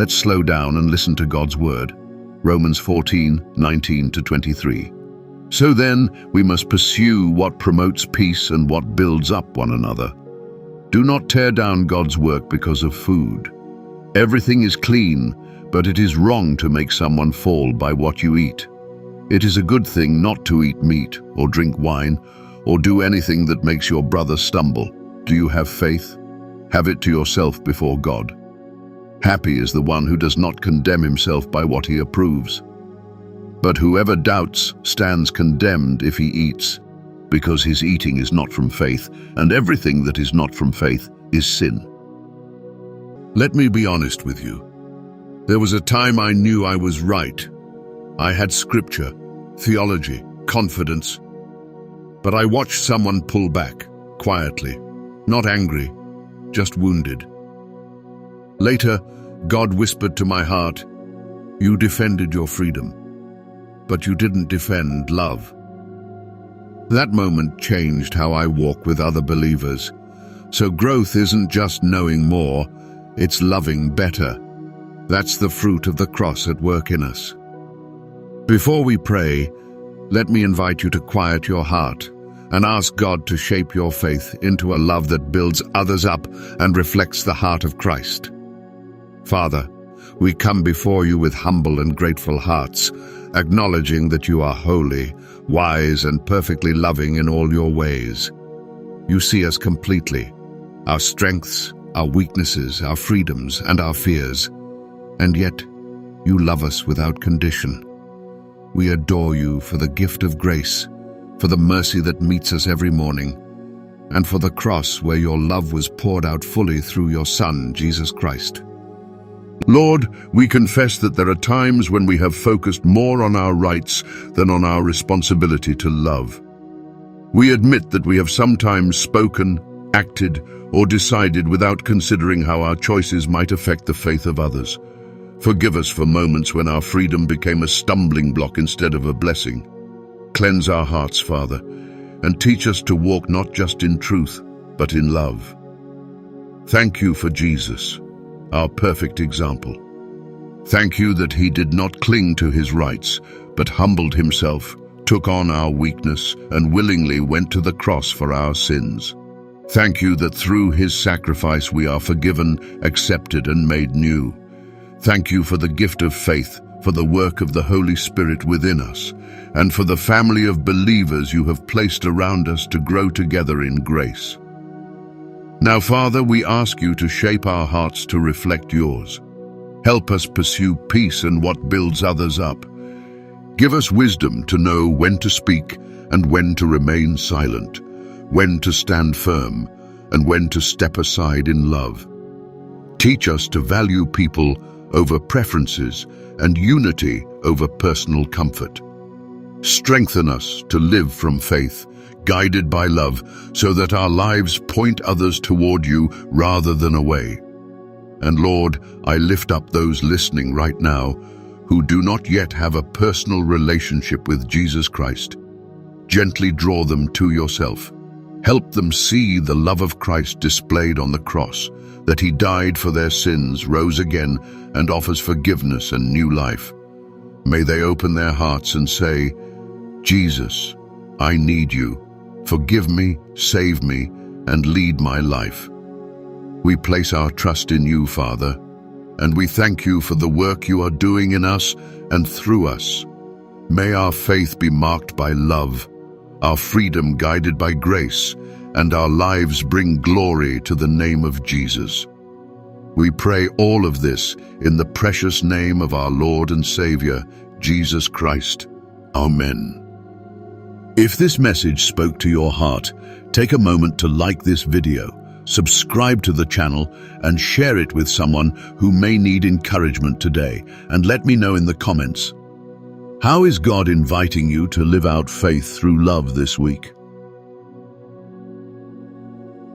Let's slow down and listen to God's word. Romans 14:19-23. So then, we must pursue what promotes peace and what builds up one another. Do not tear down God's work because of food. Everything is clean, but it is wrong to make someone fall by what you eat. It is a good thing not to eat meat or drink wine or do anything that makes your brother stumble. Do you have faith? Have it to yourself before God. Happy is the one who does not condemn himself by what he approves. But whoever doubts stands condemned if he eats, because his eating is not from faith, and everything that is not from faith is sin. Let me be honest with you. There was a time I knew I was right. I had scripture, theology, confidence. But I watched someone pull back, quietly, not angry, just wounded. Later, God whispered to my heart, "You defended your freedom, but you didn't defend love." That moment changed how I walk with other believers. So growth isn't just knowing more, it's loving better. That's the fruit of the cross at work in us. Before we pray, let me invite you to quiet your heart and ask God to shape your faith into a love that builds others up and reflects the heart of Christ. Father, we come before you with humble and grateful hearts, acknowledging that you are holy, wise, and perfectly loving in all your ways. You see us completely, our strengths, our weaknesses, our freedoms, and our fears. And yet, you love us without condition. We adore you for the gift of grace, for the mercy that meets us every morning, and for the cross where your love was poured out fully through your Son, Jesus Christ. Lord, we confess that there are times when we have focused more on our rights than on our responsibility to love. We admit that we have sometimes spoken, acted, or decided without considering how our choices might affect the faith of others. Forgive us for moments when our freedom became a stumbling block instead of a blessing. Cleanse our hearts, Father, and teach us to walk not just in truth, but in love. Thank you for Jesus, our perfect example. Thank you that he did not cling to his rights, but humbled himself, took on our weakness, and willingly went to the cross for our sins. Thank you that through his sacrifice we are forgiven, accepted, and made new. Thank you for the gift of faith, for the work of the Holy Spirit within us, and for the family of believers you have placed around us to grow together in grace. Now, Father, we ask you to shape our hearts to reflect yours. Help us pursue peace and what builds others up. Give us wisdom to know when to speak and when to remain silent, when to stand firm and when to step aside in love. Teach us to value people over preferences and unity over personal comfort. Strengthen us to live from faith, guided by love, so that our lives point others toward you rather than away. And Lord, I lift up those listening right now who do not yet have a personal relationship with Jesus Christ. Gently draw them to yourself. Help them see the love of Christ displayed on the cross, that he died for their sins, rose again, and offers forgiveness and new life. May they open their hearts and say, "Jesus, I need you. Forgive me, save me, and lead my life." We place our trust in you, Father, and we thank you for the work you are doing in us and through us. May our faith be marked by love, our freedom guided by grace, and our lives bring glory to the name of Jesus. We pray all of this in the precious name of our Lord and Savior, Jesus Christ. Amen. If this message spoke to your heart, take a moment to like this video, subscribe to the channel, and share it with someone who may need encouragement today. And let me know in the comments, how is God inviting you to live out faith through love this week?